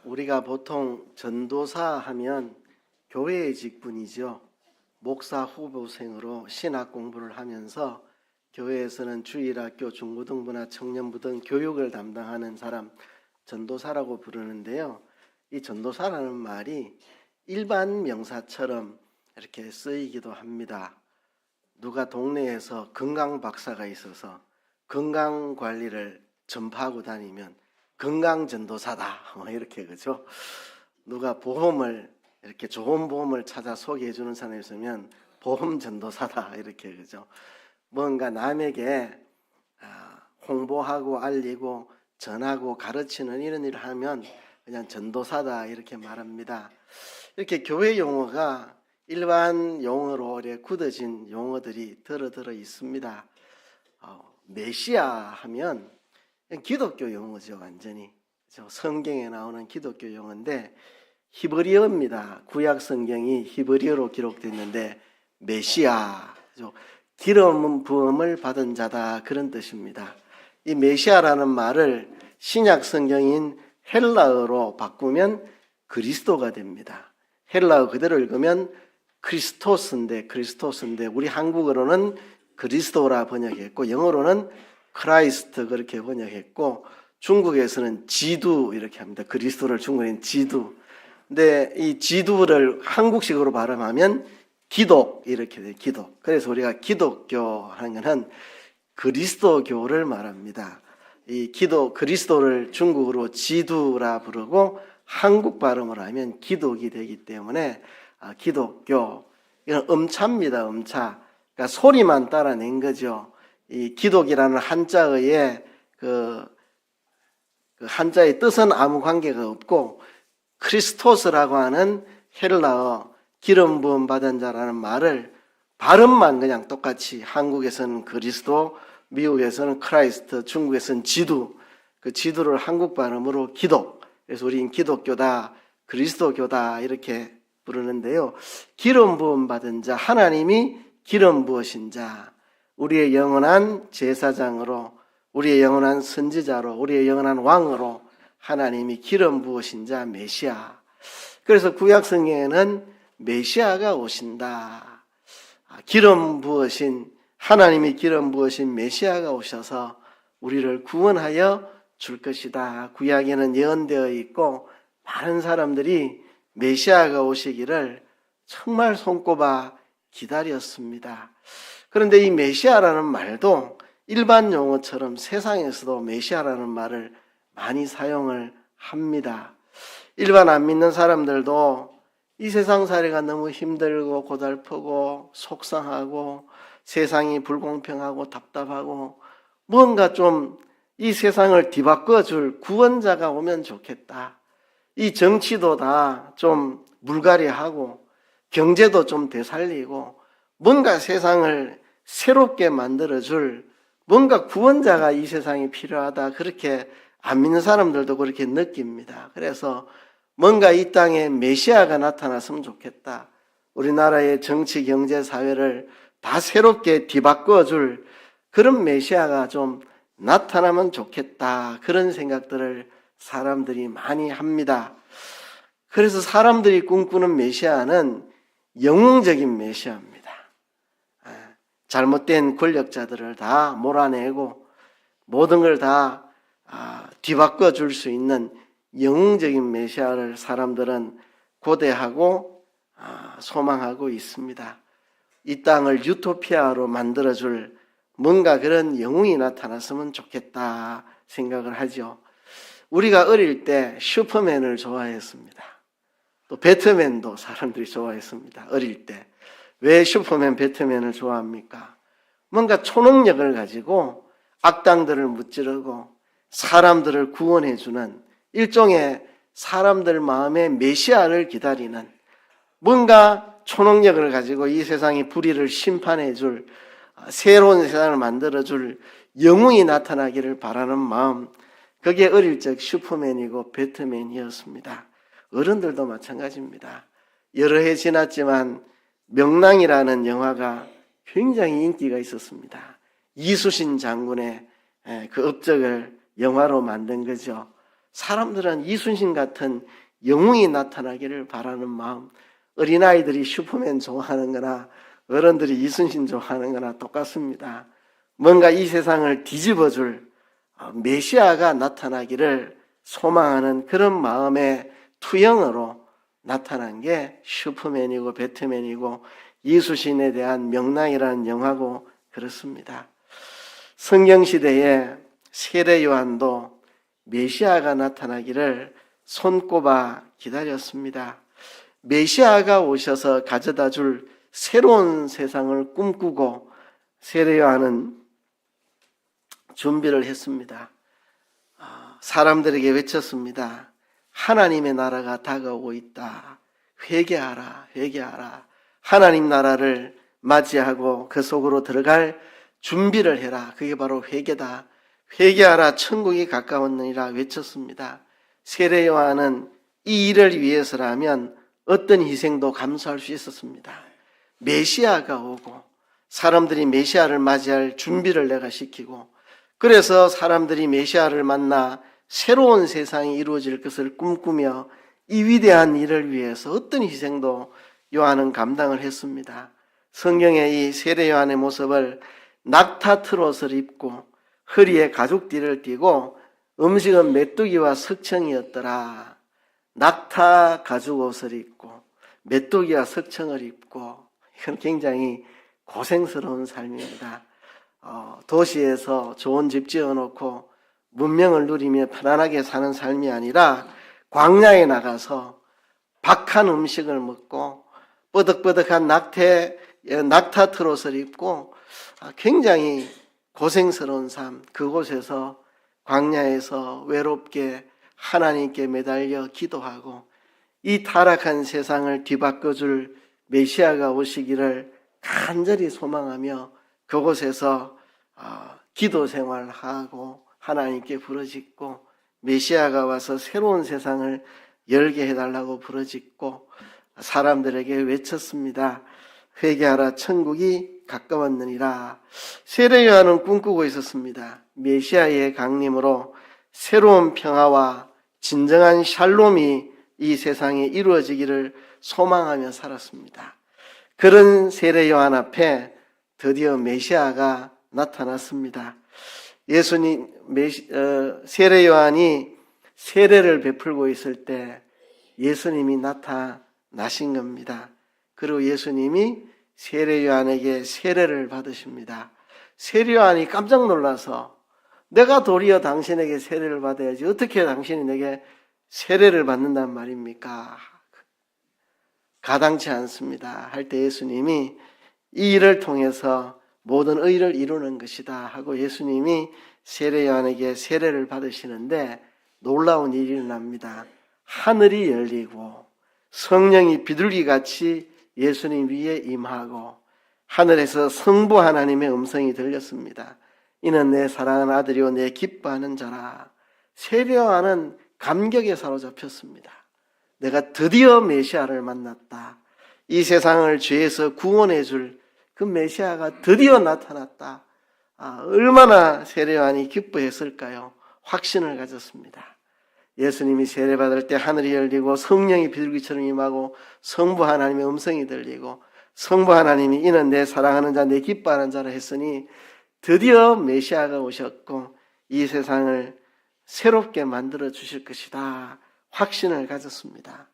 우리가 보통 전도사 하면 교회의 직분이죠. 목사 후보생으로 신학 공부를 하면서 교회에서는 주일학교, 중고등부나 청년부 등 교육을 담당하는 사람, 전도사라고 부르는데요. 이 전도사라는 말이 일반 명사처럼 이렇게 쓰이기도 합니다. 누가 동네에서 건강 박사가 있어서 건강 관리를 전파하고 다니면 건강 전도사다 이렇게 그죠? 누가 보험을 이렇게 좋은 보험을 찾아 소개해 주는 사람이 있으면 보험 전도사다 이렇게 그죠? 뭔가 남에게 홍보하고 알리고 전하고 가르치는 이런 일을 하면 그냥 전도사다 이렇게 말합니다. 이렇게 교회 용어가 일반 용어로 굳어진 용어들이 들어 있습니다. 메시아 하면 기독교 용어죠. 완전히 성경에 나오는 기독교 용어인데 히브리어입니다. 구약 성경이 히브리어로 기록됐는데 메시아, 기름 부음을 받은 자다 그런 뜻입니다. 이 메시아라는 말을 신약 성경인 헬라어로 바꾸면 그리스도가 됩니다. 헬라어 그대로 읽으면 크리스토스인데 우리 한국어로는 그리스도라 번역했고 영어로는 크라이스트 그렇게 번역했고 중국에서는 지두 이렇게 합니다. 그리스도를 중국에는 지두. 근데 이 지두를 한국식으로 발음하면 기독 이렇게 돼요. 기독. 그래서 우리가 기독교 하는 것은 그리스도교를 말합니다. 이 그리스도를 중국어로 지두라 부르고 한국 발음으로 하면 기독이 되기 때문에 기독교. 이건 음차입니다. 음차. 그러니까 소리만 따라낸 거죠. 이 기독이라는 한자의 그 한자의 뜻은 아무 관계가 없고 크리스토스라고 하는 헬라어 기름 부음 받은 자라는 말을 발음만 그냥 똑같이 한국에서는 그리스도, 미국에서는 크라이스트, 중국에서는 지두, 그 지두를 한국 발음으로 기독. 그래서 우리는 기독교다, 그리스도교다 이렇게 부르는데요. 기름 부음 받은 자, 하나님이 기름 부으신 자, 우리의 영원한 제사장으로, 우리의 영원한 선지자로, 우리의 영원한 왕으로 하나님이 기름 부으신 자 메시아. 그래서 구약 성경에는 메시아가 오신다. 기름 부으신 하나님이 기름 부으신 메시아가 오셔서 우리를 구원하여 줄 것이다. 구약에는 예언되어 있고 많은 사람들이 메시아가 오시기를 정말 손꼽아 기다렸습니다. 그런데 이 메시아라는 말도 일반 용어처럼 세상에서도 메시아라는 말을 많이 사용을 합니다. 일반 안 믿는 사람들도 이 세상 살이가 너무 힘들고 고달프고 속상하고 세상이 불공평하고 답답하고 뭔가 좀 이 세상을 뒤바꿔 줄 구원자가 오면 좋겠다. 이 정치도 다 좀 물갈이하고 경제도 좀 되살리고 뭔가 세상을 새롭게 만들어줄 뭔가 구원자가 이 세상에 필요하다. 그렇게 안 믿는 사람들도 그렇게 느낍니다. 그래서 뭔가 이 땅에 메시아가 나타났으면 좋겠다. 우리나라의 정치, 경제, 사회를 다 새롭게 뒤바꿔줄 그런 메시아가 좀 나타나면 좋겠다. 그런 생각들을 사람들이 많이 합니다. 그래서 사람들이 꿈꾸는 메시아는 영웅적인 메시아입니다. 잘못된 권력자들을 다 몰아내고 모든 걸 다 뒤바꿔 줄 수 있는 영웅적인 메시아를 사람들은 고대하고 소망하고 있습니다. 이 땅을 유토피아로 만들어줄 뭔가 그런 영웅이 나타났으면 좋겠다 생각을 하죠. 우리가 어릴 때 슈퍼맨을 좋아했습니다. 또 배트맨도 사람들이 좋아했습니다. 어릴 때. 왜 슈퍼맨, 배트맨을 좋아합니까? 뭔가 초능력을 가지고 악당들을 무찌르고 사람들을 구원해주는 일종의 사람들 마음의 메시아를 기다리는 뭔가 초능력을 가지고 이 세상의 불의를 심판해줄 새로운 세상을 만들어줄 영웅이 나타나기를 바라는 마음, 그게 어릴 적 슈퍼맨이고 배트맨이었습니다. 어른들도 마찬가지입니다. 여러 해 지났지만 명랑이라는 영화가 굉장히 인기가 있었습니다. 이수신 장군의 그 업적을 영화로 만든 거죠. 사람들은 이순신 같은 영웅이 나타나기를 바라는 마음, 어린아이들이 슈퍼맨 좋아하는 거나 어른들이 이순신 좋아하는 거나 똑같습니다. 뭔가 이 세상을 뒤집어줄 메시아가 나타나기를 소망하는 그런 마음의 투영으로 나타난 게 슈퍼맨이고 배트맨이고 이순신에 대한 명랑이라는 영화고 그렇습니다. 성경시대에 세례 요한도 메시아가 나타나기를 손꼽아 기다렸습니다. 메시아가 오셔서 가져다 줄 새로운 세상을 꿈꾸고 세례 요한은 준비를 했습니다. 사람들에게 외쳤습니다. 하나님의 나라가 다가오고 있다. 회개하라, 회개하라. 하나님 나라를 맞이하고 그 속으로 들어갈 준비를 해라. 그게 바로 회개다. 회개하라, 천국이 가까웠느니라 외쳤습니다. 세례 요한은 이 일을 위해서라면 어떤 희생도 감수할 수 있었습니다. 메시아가 오고 사람들이 메시아를 맞이할 준비를 내가 시키고, 그래서 사람들이 메시아를 만나 새로운 세상이 이루어질 것을 꿈꾸며 이 위대한 일을 위해서 어떤 희생도 요한은 감당을 했습니다. 성경의 이 세례 요한의 모습을 낙타 트롯을 입고 허리에 가죽띠를 띠고 음식은 메뚜기와 석청이었더라. 낙타 가죽 옷을 입고 메뚜기와 석청을 입고, 이건 굉장히 고생스러운 삶입니다. 도시에서 좋은 집 지어놓고 문명을 누리며 편안하게 사는 삶이 아니라 광야에 나가서 박한 음식을 먹고 뻐덕뻐덕한 낙타 트롯을 입고 굉장히 고생스러운 삶, 그곳에서 광야에서 외롭게 하나님께 매달려 기도하고 이 타락한 세상을 뒤바꿔줄 메시아가 오시기를 간절히 소망하며 그곳에서 기도 생활하고 하나님께 부르짖고 메시아가 와서 새로운 세상을 열게 해달라고 부르짖고 사람들에게 외쳤습니다. 회개하라, 천국이 가까웠느니라. 세례 요한은 꿈꾸고 있었습니다. 메시아의 강림으로 새로운 평화와 진정한 샬롬이 이 세상에 이루어지기를 소망하며 살았습니다. 그런 세례 요한 앞에 드디어 메시아가 나타났습니다. 세례 요한이 세례를 베풀고 있을 때 예수님이 나타나신 겁니다. 그리고 예수님이 세례 요한에게 세례를 받으십니다. 세례 요한이 깜짝 놀라서 내가 도리어 당신에게 세례를 받아야지 어떻게 당신이 내게 세례를 받는단 말입니까? 가당치 않습니다. 할 때 예수님이 이 일을 통해서 모든 의를 이루는 것이다 하고 예수님이 세례 요한에게 세례를 받으시는데 놀라운 일이 일어납니다. 하늘이 열리고 성령이 비둘기같이 예수님 위에 임하고 하늘에서 성부 하나님의 음성이 들렸습니다. 이는 내 사랑하는 아들이요 내 기뻐하는 자라. 세례 요한은 감격에 사로잡혔습니다. 내가 드디어 메시아를 만났다. 이 세상을 죄에서 구원해 줄 그 메시아가 드디어 나타났다. 얼마나 세례 요한이 기뻐했을까요? 확신을 가졌습니다. 예수님이 세례받을 때 하늘이 열리고 성령이 비둘기처럼 임하고 성부 하나님의 음성이 들리고 성부 하나님이 이는 내 사랑하는 자 내 기뻐하는 자라 했으니 드디어 메시아가 오셨고 이 세상을 새롭게 만들어 주실 것이다. 확신을 가졌습니다.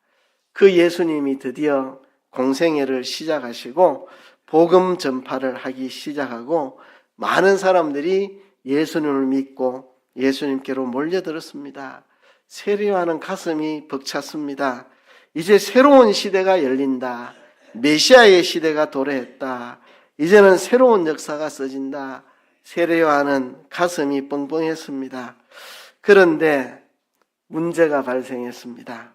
그 예수님이 드디어 공생애를 시작하시고 복음 전파를 하기 시작하고 많은 사람들이 예수님을 믿고 예수님께로 몰려들었습니다. 세례 요한은 가슴이 벅찼습니다. 이제 새로운 시대가 열린다. 메시아의 시대가 도래했다. 이제는 새로운 역사가 써진다. 세례 요한은 가슴이 뻥뻥했습니다. 그런데 문제가 발생했습니다.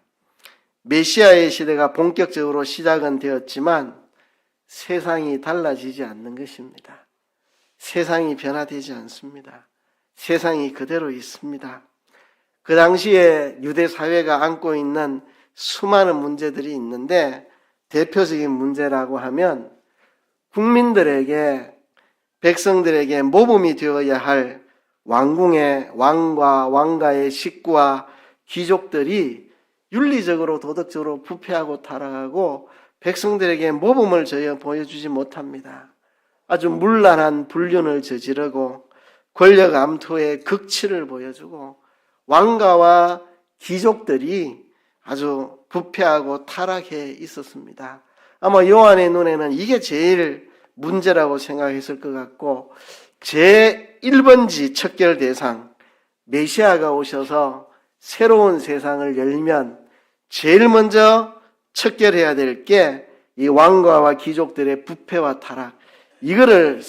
메시아의 시대가 본격적으로 시작은 되었지만 세상이 달라지지 않는 것입니다. 세상이 변화되지 않습니다. 세상이 그대로 있습니다. 그 당시에 유대 사회가 안고 있는 수많은 문제들이 있는데 대표적인 문제라고 하면 국민들에게 백성들에게 모범이 되어야 할 왕궁의 왕과 왕가의 식구와 귀족들이 윤리적으로 도덕적으로 부패하고 타락하고 백성들에게 모범을 보여주지 못합니다. 아주 문란한 불륜을 저지르고 권력 암투의 극치를 보여주고 왕가와 귀족들이 아주 부패하고 타락해 있었습니다. 아마 요한의 눈에는 이게 제일 문제라고 생각했을 것 같고, 제1번지 척결 대상 메시아가 오셔서 새로운 세상을 열면 제일 먼저 척결해야 될 게 이 왕가와 귀족들의 부패와 타락, 이거를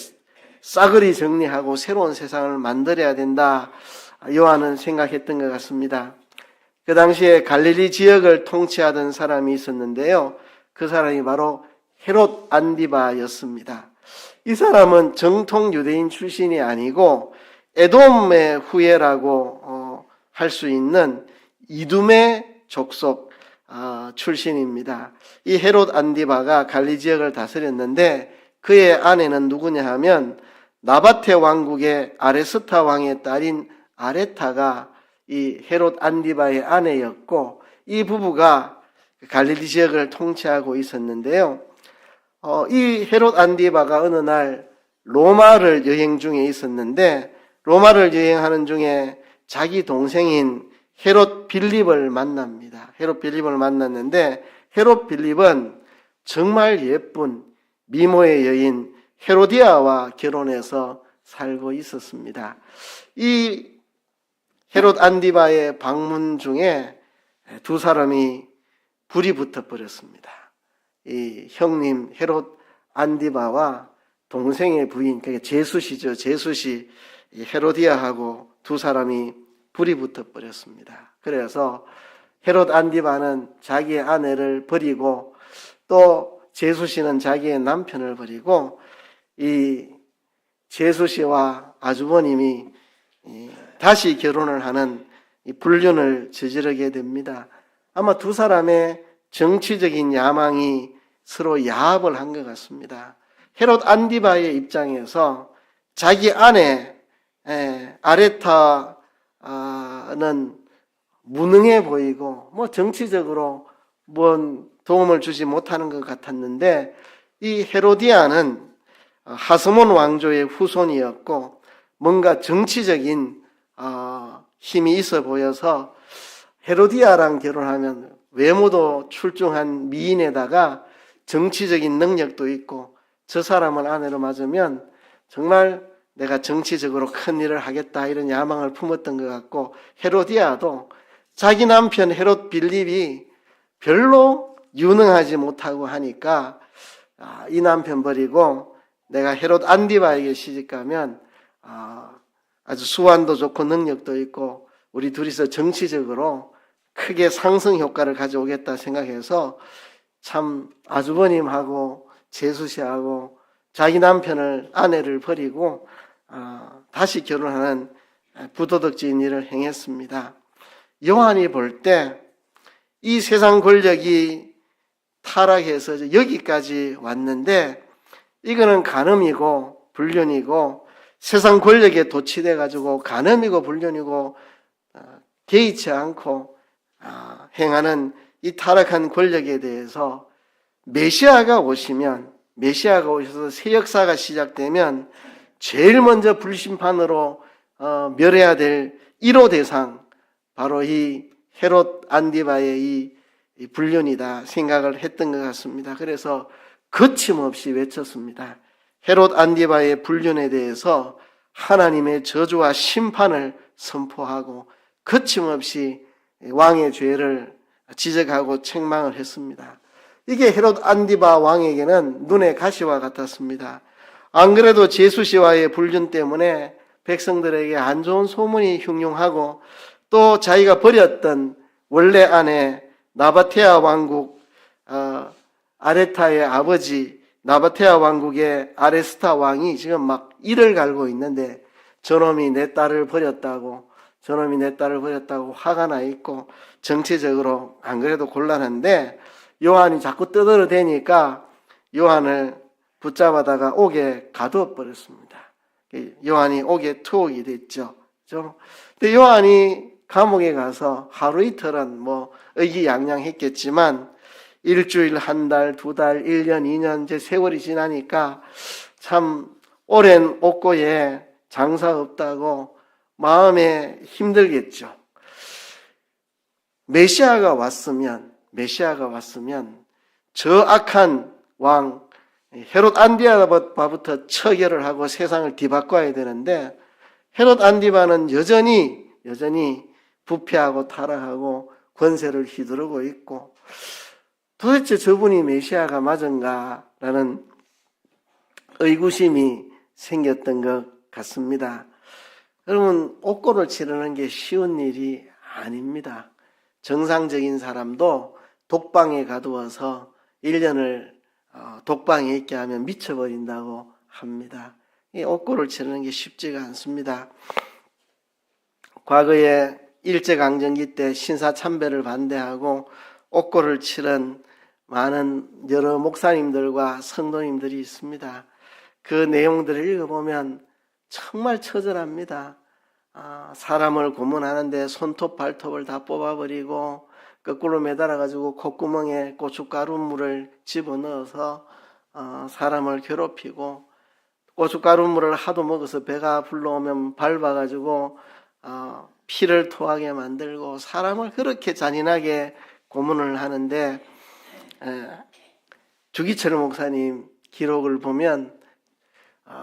싸그리 정리하고 새로운 세상을 만들어야 된다, 요한은 생각했던 것 같습니다. 그 당시에 갈릴리 지역을 통치하던 사람이 있었는데요. 그 사람이 바로 헤롯 안디바였습니다. 이 사람은 정통 유대인 출신이 아니고 에돔의 후예라고 할 수 있는 이둠의 족속 출신입니다. 이 헤롯 안디바가 갈릴리 지역을 다스렸는데 그의 아내는 누구냐 하면 나바테 왕국의 아레스타 왕의 딸인 아레타가 이 헤롯 안디바의 아내였고, 이 부부가 갈릴리 지역을 통치하고 있었는데요. 이 헤롯 안디바가 어느 날 로마를 여행 중에 있었는데, 로마를 여행하는 중에 자기 동생인 헤롯 빌립을 만납니다. 헤롯 빌립을 만났는데, 헤롯 빌립은 정말 예쁜 미모의 여인 헤로디아와 결혼해서 살고 있었습니다. 이 헤롯 안디바의 방문 중에 두 사람이 불이 붙어버렸습니다. 이 형님 헤롯 안디바와 동생의 부인, 그러니까 제수시죠. 제수시 헤로디아하고 두 사람이 불이 붙어버렸습니다. 그래서 헤롯 안디바는 자기의 아내를 버리고 또 제수시는 자기의 남편을 버리고 이 제수시와 아주버님이 다시 결혼을 하는 불륜을 저지르게 됩니다. 아마 두 사람의 정치적인 야망이 서로 야합을 한 것 같습니다. 헤롯 안디바의 입장에서 자기 아내 아레타는 무능해 보이고 정치적으로 뭔 도움을 주지 못하는 것 같았는데, 이 헤로디아는 하스몬 왕조의 후손이었고 뭔가 정치적인 힘이 있어 보여서 헤로디아랑 결혼하면 외모도 출중한 미인에다가 정치적인 능력도 있고, 저 사람을 아내로 맞으면 정말 내가 정치적으로 큰 일을 하겠다, 이런 야망을 품었던 것 같고, 헤로디아도 자기 남편 헤롯 빌립이 별로 유능하지 못하고 하니까 이 남편 버리고 내가 헤롯 안디바에게 시집가면 아주 수완도 좋고 능력도 있고 우리 둘이서 정치적으로 크게 상승 효과를 가져오겠다 생각해서 참 아주버님하고 제수씨하고 자기 남편을, 아내를 버리고 다시 결혼하는 부도덕진 일을 행했습니다. 요한이 볼 때 이 세상 권력이 타락해서 여기까지 왔는데, 이거는 간음이고 불륜이고 세상 권력에 도취돼 가지고 간음이고 불륜이고 개의치 않고 행하는 이 타락한 권력에 대해서 메시아가 오셔서 새 역사가 시작되면 제일 먼저 불심판으로 멸해야 될 1호 대상, 바로 이 헤롯 안디바의 이 불륜이다 생각을 했던 것 같습니다. 그래서 거침없이 외쳤습니다. 헤롯 안디바의 불륜에 대해서 하나님의 저주와 심판을 선포하고 거침없이 왕의 죄를 지적하고 책망을 했습니다. 이게 헤롯 안디바 왕에게는 눈의 가시와 같았습니다. 안 그래도 제수시와의 불륜 때문에 백성들에게 안 좋은 소문이 흉흉하고, 또 자기가 버렸던 원래 아내 나바테아 왕국 아레타의 아버지 나바테아 왕국의 아레스타 왕이 지금 막 이를 갈고 있는데, 저놈이 내 딸을 버렸다고 화가 나 있고 정치적으로 안 그래도 곤란한데, 요한이 자꾸 떠들어대니까 요한을 붙잡아다가 옥에 가두어 버렸습니다. 요한이 옥에 투옥이 됐죠. 근데 요한이 감옥에 가서 하루 이틀은 뭐 의기양양했겠지만 일주일, 한 달, 두 달, 1년, 2년 이제 세월이 지나니까 참 오랜 옥고에 장사 없다고 마음에 힘들겠죠. 메시아가 왔으면 저 악한 왕 헤롯 안디바부터 처결을 하고 세상을 뒤바꿔야 되는데 헤롯 안디바는 여전히 부패하고 타락하고 권세를 휘두르고 있고 도대체 저분이 메시아가 맞은가라는 의구심이 생겼던 것 같습니다. 여러분, 옥고를 치르는 게 쉬운 일이 아닙니다. 정상적인 사람도 독방에 가두어서 1년을 독방에 있게 하면 미쳐버린다고 합니다. 이 옥고를 치르는 게 쉽지가 않습니다. 과거에 일제강점기 때 신사참배를 반대하고 옥고를 치른 많은 여러 목사님들과 성도님들이 있습니다. 그 내용들을 읽어보면 정말 처절합니다. 사람을 고문하는데 손톱 발톱을 다 뽑아버리고 거꾸로 매달아가지고 콧구멍에 고춧가루물을 집어넣어서 사람을 괴롭히고 고춧가루물을 하도 먹어서 배가 불러오면 밟아가지고 피를 토하게 만들고 사람을 그렇게 잔인하게 고문을 하는데 주기철 목사님 기록을 보면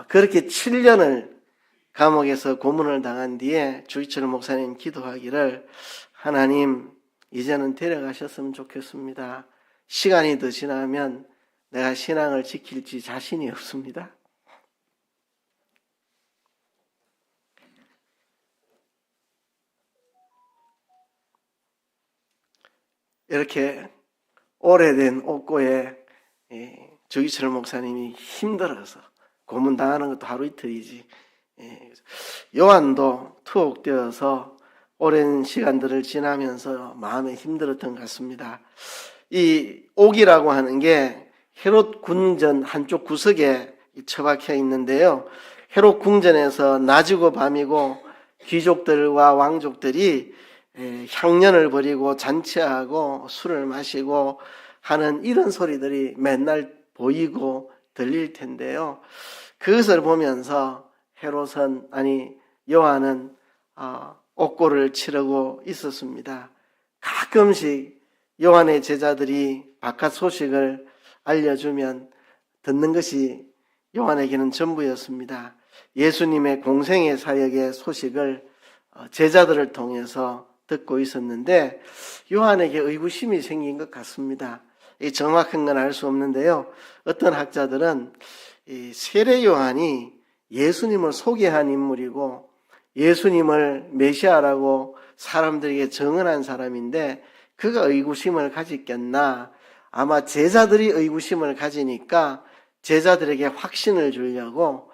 그렇게 7년을 감옥에서 고문을 당한 뒤에 주기철 목사님 기도하기를 하나님 이제는 데려가셨으면 좋겠습니다. 시간이 더 지나면 내가 신앙을 지킬지 자신이 없습니다. 이렇게 오래된 옥고에 주기철 목사님이 힘들어서 고문당하는 것도 하루 이틀이지. 요한도 투옥되어서 오랜 시간들을 지나면서 마음에 힘들었던 것 같습니다. 이 옥이라고 하는 게 헤롯 궁전 한쪽 구석에 처박혀 있는데요. 헤롯 궁전에서 낮이고 밤이고 귀족들과 왕족들이 향년을 버리고 잔치하고 술을 마시고 하는 이런 소리들이 맨날 보이고 들릴 텐데요. 그것을 보면서 요한은 옥고를 치르고 있었습니다. 가끔씩 요한의 제자들이 바깥 소식을 알려주면 듣는 것이 요한에게는 전부였습니다. 예수님의 공생의 사역의 소식을 제자들을 통해서 듣고 있었는데 요한에게 의구심이 생긴 것 같습니다. 정확한 건 알 수 없는데요. 어떤 학자들은 이 세례 요한이 예수님을 소개한 인물이고 예수님을 메시아라고 사람들에게 증언한 사람인데 그가 의구심을 가졌겠나. 아마 제자들이 의구심을 가지니까 제자들에게 확신을 주려고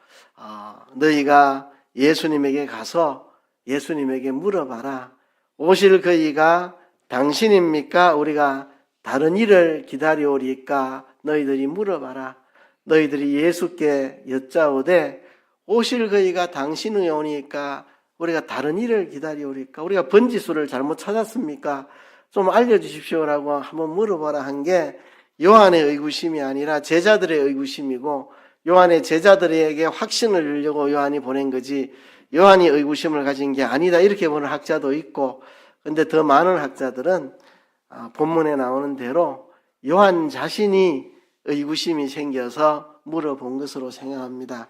너희가 예수님에게 가서 예수님에게 물어봐라. 오실 그이가 당신입니까? 우리가 다른 일을 기다려오리까? 너희들이 물어봐라. 너희들이 예수께 여짜오되 오실 그이가 당신의 오니까 우리가 다른 일을 기다려오리까? 우리가 번지수를 잘못 찾았습니까? 좀 알려주십시오라고 한번 물어봐라 한 게 요한의 의구심이 아니라 제자들의 의구심이고 요한의 제자들에게 확신을 주려고 요한이 보낸 거지 요한이 의구심을 가진 게 아니다 이렇게 보는 학자도 있고 근데 더 많은 학자들은 본문에 나오는 대로 요한 자신이 의구심이 생겨서 물어본 것으로 생각합니다.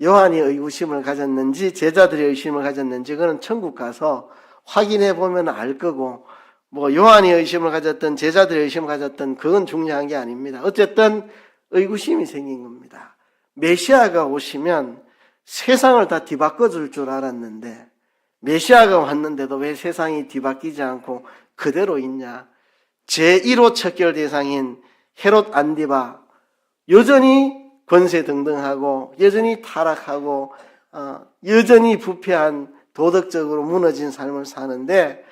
요한이 의구심을 가졌는지 제자들이 의심을 가졌는지 그건 천국 가서 확인해 보면 알 거고 뭐 요한이 의심을 가졌던 제자들이 의심을 가졌던 그건 중요한 게 아닙니다. 어쨌든 의구심이 생긴 겁니다. 메시아가 오시면 세상을 다 뒤바꿔 줄 줄 알았는데 메시아가 왔는데도 왜 세상이 뒤바뀌지 않고 그대로 있냐. 제1호 척결 대상인 헤롯 안디바 여전히 권세등등하고 여전히 타락하고 여전히 부패한 도덕적으로 무너진 삶을 사는데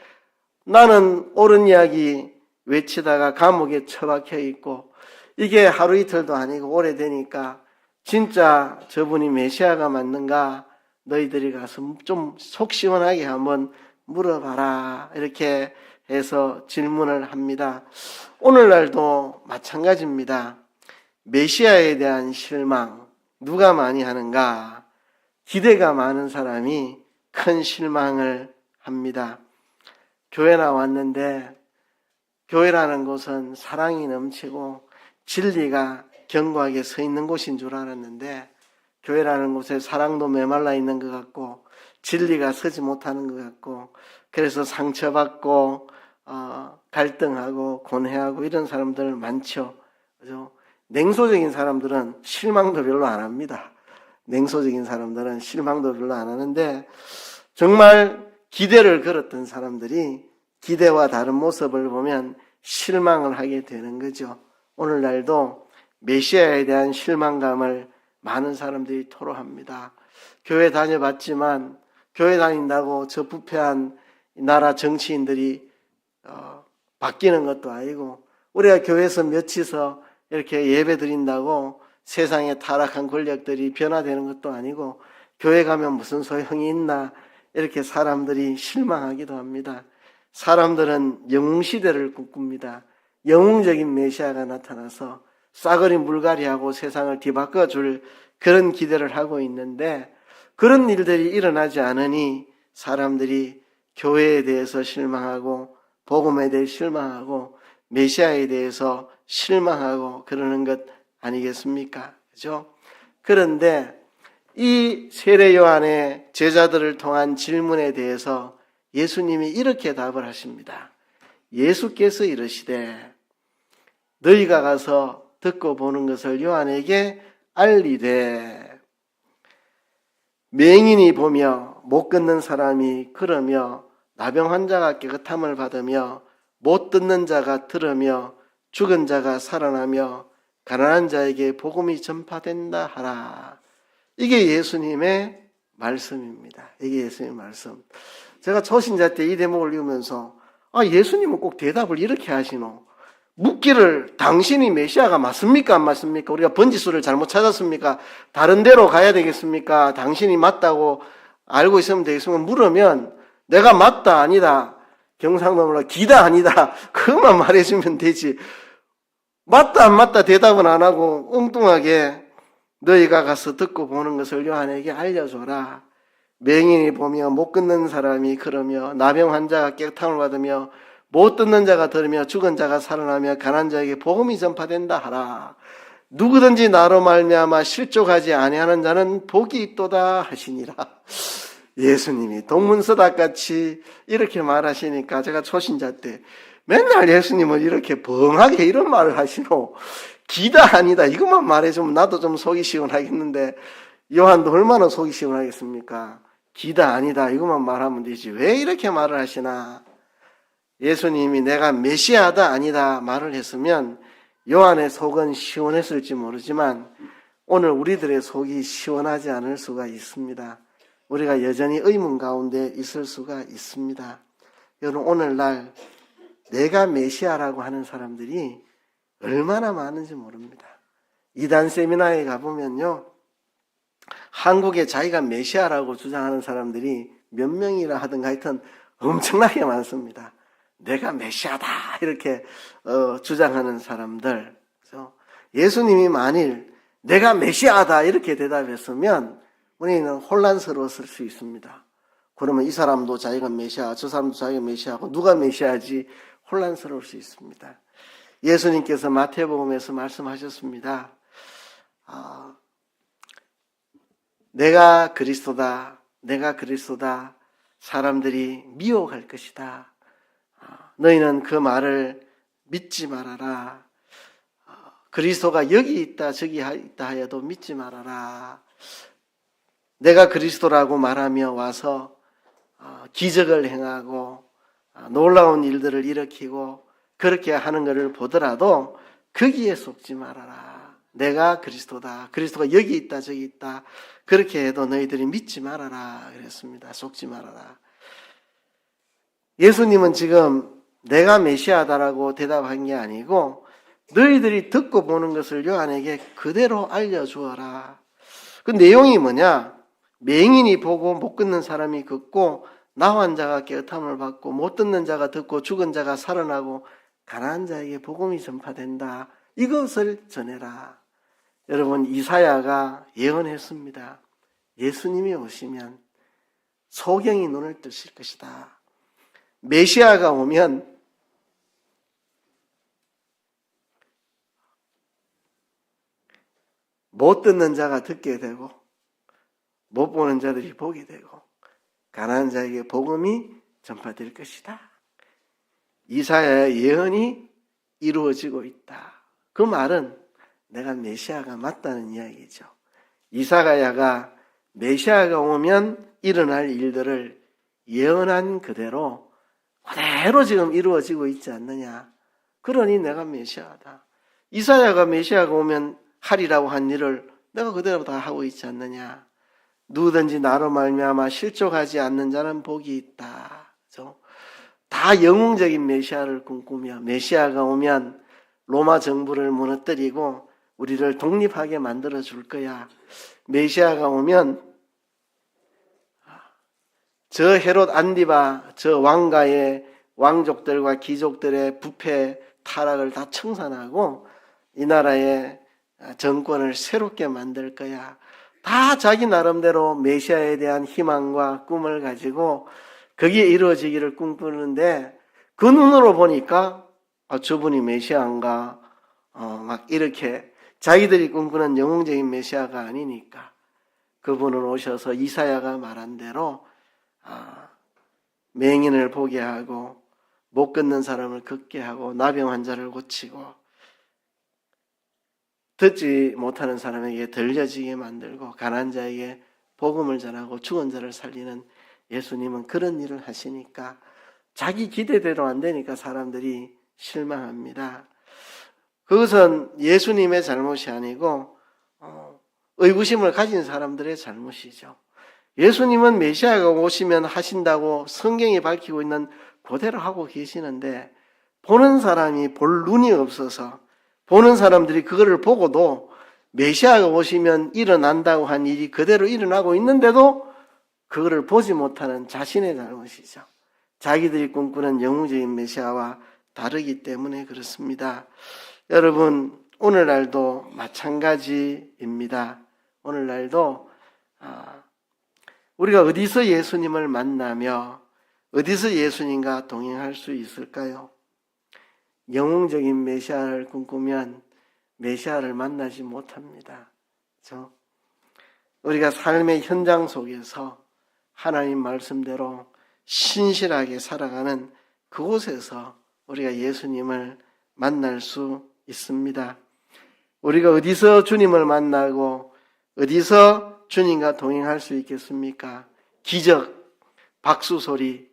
나는 옳은 이야기 외치다가 감옥에 처박혀 있고 이게 하루 이틀도 아니고 오래되니까 진짜 저분이 메시아가 맞는가 너희들이 가서 좀 속 시원하게 한번 물어봐라. 이렇게 해서 질문을 합니다. 오늘날도 마찬가지입니다. 메시아에 대한 실망, 누가 많이 하는가? 기대가 많은 사람이 큰 실망을 합니다. 교회 나왔는데 교회라는 곳은 사랑이 넘치고 진리가 견고하게 서 있는 곳인 줄 알았는데 교회라는 곳에 사랑도 메말라 있는 것 같고 진리가 서지 못하는 것 같고 그래서 상처받고 갈등하고 고뇌하고 이런 사람들 많죠. 그죠? 냉소적인 사람들은 실망도 별로 안 합니다. 냉소적인 사람들은 실망도 별로 안 하는데 정말 기대를 걸었던 사람들이 기대와 다른 모습을 보면 실망을 하게 되는 거죠. 오늘날도 메시아에 대한 실망감을 많은 사람들이 토로합니다. 교회 다녀봤지만 교회 다닌다고 저 부패한 나라 정치인들이 바뀌는 것도 아니고 우리가 교회에서 며치서 이렇게 예배 드린다고 세상에 타락한 권력들이 변화되는 것도 아니고 교회 가면 무슨 소용이 있나 이렇게 사람들이 실망하기도 합니다. 사람들은 영웅시대를 꿈꿉니다. 영웅적인 메시아가 나타나서 싸그리 물갈이하고 세상을 뒤바꿔줄 그런 기대를 하고 있는데 그런 일들이 일어나지 않으니 사람들이 교회에 대해서 실망하고 복음에 대해 실망하고 메시아에 대해서 실망하고 그러는 것 아니겠습니까? 그죠? 그런데 이 세례 요한의 제자들을 통한 질문에 대해서 예수님이 이렇게 답을 하십니다. 예수께서 이르시되 너희가 가서 듣고 보는 것을 요한에게 알리되 맹인이 보며 못 걷는 사람이 걸으며 나병 환자가 깨끗함을 받으며 못 듣는 자가 들으며 죽은 자가 살아나며 가난한 자에게 복음이 전파된다 하라. 이게 예수님의 말씀입니다. 이게 예수님의 말씀. 제가 초신자 때 이 대목을 읽으면서 예수님은 꼭 대답을 이렇게 하시노. 묻기를 당신이 메시아가 맞습니까? 안 맞습니까? 우리가 번지수를 잘못 찾았습니까? 다른 데로 가야 되겠습니까? 당신이 맞다고 알고 있으면 되겠습니까? 물으면 내가 맞다 아니다. 경상도말로 기다 아니다. 그것만 말해주면 되지. 맞다 안 맞다 대답은 안 하고 엉뚱하게 너희가 가서 듣고 보는 것을 요한에게 알려줘라. 맹인이 보며 못 걷는 사람이 걸으며 나병 환자가 깨끗함을 받으며 못 듣는 자가 들으며 죽은 자가 살아나며 가난한 자에게 복음이 전파된다 하라. 누구든지 나로 말미암아 실족하지 아니하는 자는 복이 있도다 하시니라. 예수님이 동문서답같이 이렇게 말하시니까 제가 초신자 때 맨날 예수님은 이렇게 벙하게 이런 말을 하시노. 기다 아니다 이것만 말해주면 나도 좀 속이 시원하겠는데 요한도 얼마나 속이 시원하겠습니까? 기다 아니다 이것만 말하면 되지 왜 이렇게 말을 하시나. 예수님이 내가 메시아다 아니다 말을 했으면 요한의 속은 시원했을지 모르지만 오늘 우리들의 속이 시원하지 않을 수가 있습니다. 우리가 여전히 의문 가운데 있을 수가 있습니다. 여러분 오늘날 내가 메시아라고 하는 사람들이 얼마나 많은지 모릅니다. 이단 세미나에 가보면요. 한국에 자기가 메시아라고 주장하는 사람들이 몇 명이라 하든가 하여튼 엄청나게 많습니다. 내가 메시아다 이렇게 주장하는 사람들. 그래서 예수님이 만일 내가 메시아다 이렇게 대답했으면 우리는 혼란스러웠을 수 있습니다. 그러면 이 사람도 자기가 메시아, 저 사람도 자기가 메시아고 누가 메시아지 혼란스러울 수 있습니다. 예수님께서 마태복음에서 말씀하셨습니다. 내가 그리스도다, 내가 그리스도다. 사람들이 미혹할 것이다. 너희는 그 말을 믿지 말아라. 그리스도가 여기 있다 저기 있다 하여도 믿지 말아라. 내가 그리스도라고 말하며 와서 기적을 행하고 놀라운 일들을 일으키고 그렇게 하는 것을 보더라도 거기에 속지 말아라. 내가 그리스도다. 그리스도가 여기 있다 저기 있다. 그렇게 해도 너희들이 믿지 말아라 그랬습니다. 속지 말아라. 예수님은 지금 내가 메시아다라고 대답한 게 아니고 너희들이 듣고 보는 것을 요한에게 그대로 알려주어라. 그 내용이 뭐냐? 맹인이 보고 못 걷는 사람이 걷고 나환 자가 깨끗함을 받고 못 듣는 자가 듣고 죽은 자가 살아나고 가난한 자에게 복음이 전파된다. 이것을 전해라. 여러분, 이사야가 예언했습니다. 예수님이 오시면 소경이 눈을 뜨실 것이다. 메시아가 오면 못 듣는 자가 듣게 되고 못 보는 자들이 보게 되고 가난한 자에게 복음이 전파될 것이다. 이사야의 예언이 이루어지고 있다. 그 말은 내가 메시아가 맞다는 이야기죠. 이사야가 메시아가 오면 일어날 일들을 예언한 그대로 지금 이루어지고 있지 않느냐. 그러니 내가 메시아다. 이사야가 메시아가 오면 하리라고 한 일을 내가 그대로 다 하고 있지 않느냐. 누구든지 나로 말미암아 실족하지 않는 자는 복이 있다. 다 영웅적인 메시아를 꿈꾸며 메시아가 오면 로마 정부를 무너뜨리고 우리를 독립하게 만들어 줄 거야. 메시아가 오면 저 헤롯 안디바 저 왕가의 왕족들과 귀족들의 부패 타락을 다 청산하고 이 나라의 정권을 새롭게 만들 거야. 다 자기 나름대로 메시아에 대한 희망과 꿈을 가지고 거기에 이루어지기를 꿈꾸는데 그 눈으로 보니까 저분이 메시아인가 막 이렇게 자기들이 꿈꾸는 영웅적인 메시아가 아니니까 그분은 오셔서 이사야가 말한 대로 맹인을 보게 하고 못 걷는 사람을 걷게 하고 나병 환자를 고치고 듣지 못하는 사람에게 들려지게 만들고 가난한 자에게 복음을 전하고 죽은 자를 살리는 예수님은 그런 일을 하시니까 자기 기대대로 안 되니까 사람들이 실망합니다. 그것은 예수님의 잘못이 아니고 의구심을 가진 사람들의 잘못이죠. 예수님은 메시아가 오시면 하신다고 성경이 밝히고 있는 그대로 하고 계시는데 보는 사람이 볼 눈이 없어서 보는 사람들이 그거를 보고도 메시아가 오시면 일어난다고 한 일이 그대로 일어나고 있는데도 그거를 보지 못하는 자신의 잘못이죠. 자기들이 꿈꾸는 영웅적인 메시아와 다르기 때문에 그렇습니다. 여러분, 오늘날도 마찬가지입니다. 오늘날도 우리가 어디서 예수님을 만나며 어디서 예수님과 동행할 수 있을까요? 영웅적인 메시아를 꿈꾸면 메시아를 만나지 못합니다. 그렇죠? 우리가 삶의 현장 속에서 하나님 말씀대로 신실하게 살아가는 그곳에서 우리가 예수님을 만날 수 있습니다. 우리가 어디서 주님을 만나고 어디서 주님과 동행할 수 있겠습니까? 기적, 박수 소리,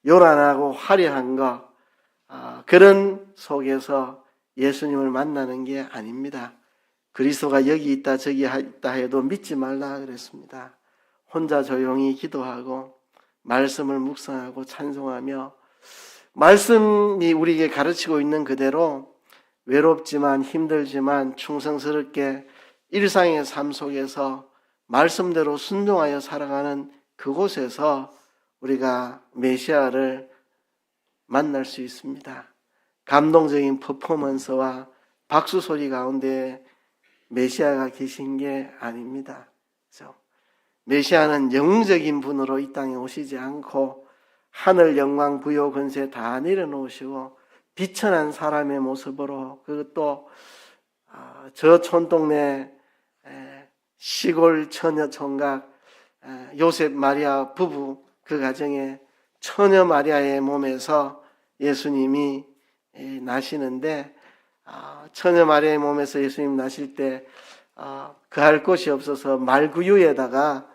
요란하고 화려한 것, 그런 속에서 예수님을 만나는 게 아닙니다. 그리스도가 여기 있다 저기 있다 해도 믿지 말라 그랬습니다. 혼자 조용히 기도하고 말씀을 묵상하고 찬송하며 말씀이 우리에게 가르치고 있는 그대로 외롭지만 힘들지만 충성스럽게 일상의 삶 속에서 말씀대로 순종하여 살아가는 그곳에서 우리가 메시아를 만날 수 있습니다. 감동적인 퍼포먼스와 박수 소리 가운데 메시아가 계신 게 아닙니다. 그렇죠? 메시아는 영웅적인 분으로 이 땅에 오시지 않고 하늘 영광 부요 권세 다 내려놓으시고 비천한 사람의 모습으로 그것도 저 촌동네 시골 처녀 총각 요셉 마리아 부부 그 가정에 처녀 마리아의 몸에서 예수님이 나시는데 처녀 마리아의 몸에서 예수님 나실 때 그할 곳이 없어서 말구유에다가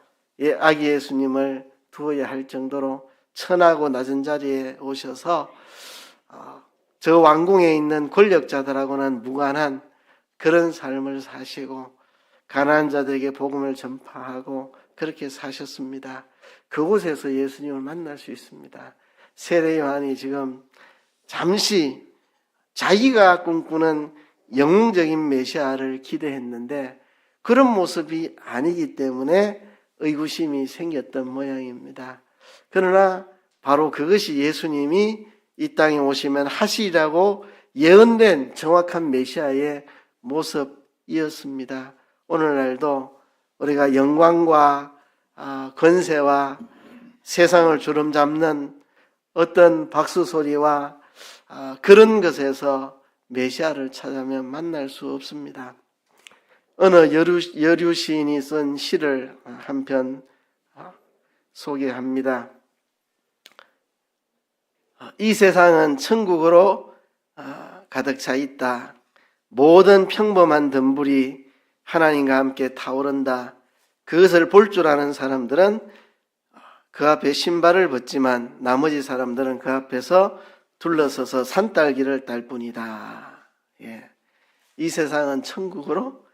아기 예수님을 두어야 할 정도로 천하고 낮은 자리에 오셔서 저 왕궁에 있는 권력자들하고는 무관한 그런 삶을 사시고 가난한 자들에게 복음을 전파하고 그렇게 사셨습니다. 그곳에서 예수님을 만날 수 있습니다. 세례 요한이 지금 잠시 자기가 꿈꾸는 영웅적인 메시아를 기대했는데 그런 모습이 아니기 때문에 의구심이 생겼던 모양입니다. 그러나 바로 그것이 예수님이 이 땅에 오시면 하시리라고 예언된 정확한 메시아의 모습이었습니다. 오늘날도 우리가 영광과 권세와 세상을 주름잡는 어떤 박수 소리와 그런 것에서 메시아를 찾으면 만날 수 없습니다. 어느 여류 시인이 쓴 시를 한 편 소개합니다. 이 세상은 천국으로 가득 차 있다. 모든 평범한 덤불이 하나님과 함께 타오른다. 그것을 볼 줄 아는 사람들은 그 앞에 신발을 벗지만 나머지 사람들은 그 앞에서 둘러서서 산딸기를 딸 뿐이다. 예. 이 세상은 천국으로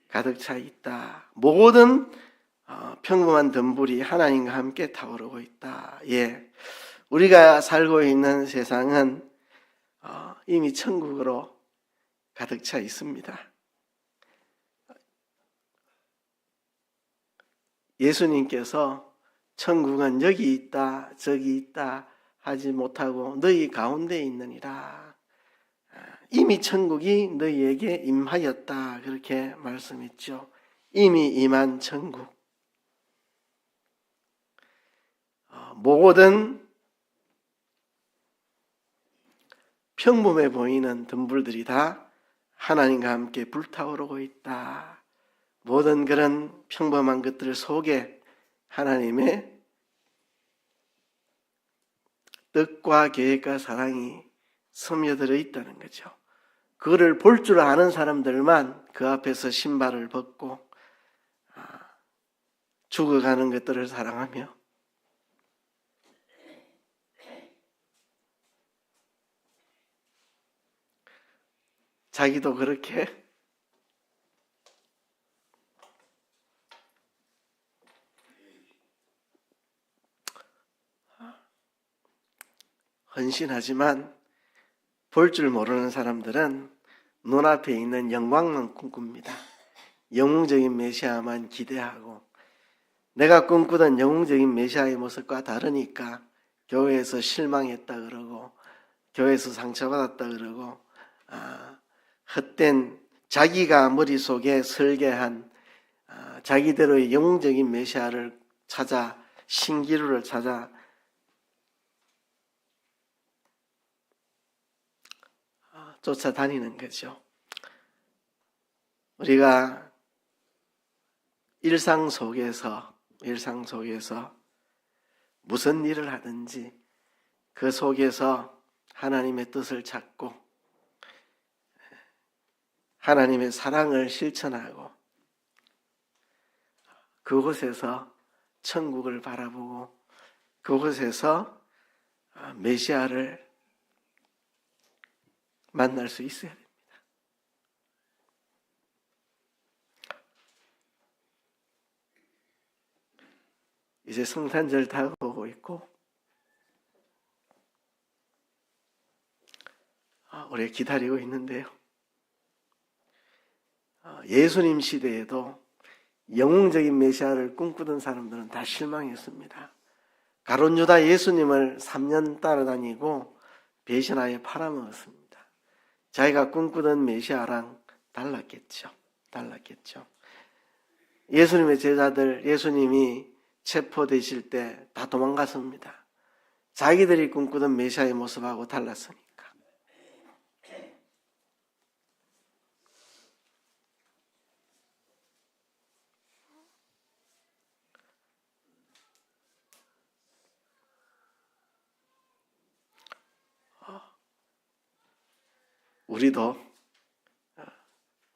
가득 차 있다. 모든 평범한 덤불이 하나님과 함께 타오르고 있다. 예. 우리가 살고 있는 세상은 이미 천국으로 가득 차 있습니다. 예수님께서 천국은 여기 있다, 저기 있다 하지 못하고 너희 가운데 있느니라. 이미 천국이 너희에게 임하였다. 그렇게 말씀했죠. 이미 임한 천국. 모든 평범해 보이는 덤불들이 다 하나님과 함께 불타오르고 있다. 모든 그런 평범한 것들 속에 하나님의 뜻과 계획과 사랑이 스며들어 있다는 거죠. 그거를 볼 줄 아는 사람들만 그 앞에서 신발을 벗고 죽어가는 것들을 사랑하며 자기도 그렇게 헌신하지만 볼 줄 모르는 사람들은 눈앞에 있는 영광만 꿈꿉니다. 영웅적인 메시아만 기대하고 내가 꿈꾸던 영웅적인 메시아의 모습과 다르니까 교회에서 실망했다 그러고 교회에서 상처받았다 그러고 헛된 자기가 머릿속에 설계한 자기대로의 영웅적인 메시아를 찾아 신기루를 찾아 쫓아다니는 거죠. 우리가 일상 속에서 무슨 일을 하든지 그 속에서 하나님의 뜻을 찾고 하나님의 사랑을 실천하고 그곳에서 천국을 바라보고 그곳에서 메시아를 만날 수 있어야 됩니다. 이제 성탄절 다가오고 있고 우리가 기다리고 있는데요. 예수님 시대에도 영웅적인 메시아를 꿈꾸던 사람들은 다 실망했습니다. 가룟 유다 예수님을 3년 따라다니고 배신하여 팔아먹었습니다. 자기가 꿈꾸던 메시아랑 달랐겠죠. 예수님의 제자들, 예수님이 체포되실 때 다 도망갔습니다. 자기들이 꿈꾸던 메시아의 모습하고 달랐으니까.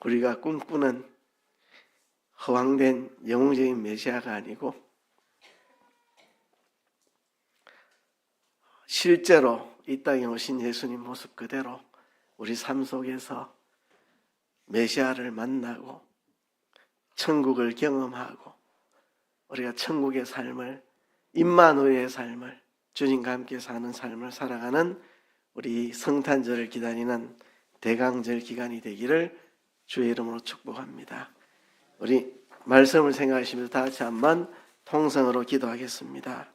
우리가 꿈꾸는 허황된 영웅적인 메시아가 아니고 실제로 이 땅에 오신 예수님 모습 그대로 우리 삶 속에서 메시아를 만나고 천국을 경험하고 우리가 천국의 삶을 임마누엘의 삶을 주님과 함께 사는 삶을 살아가는 우리 성탄절을 기다리는 대강절 기간이 되기를 주의 이름으로 축복합니다. 우리 말씀을 생각하시면서 다 같이 한번 통성으로 기도하겠습니다.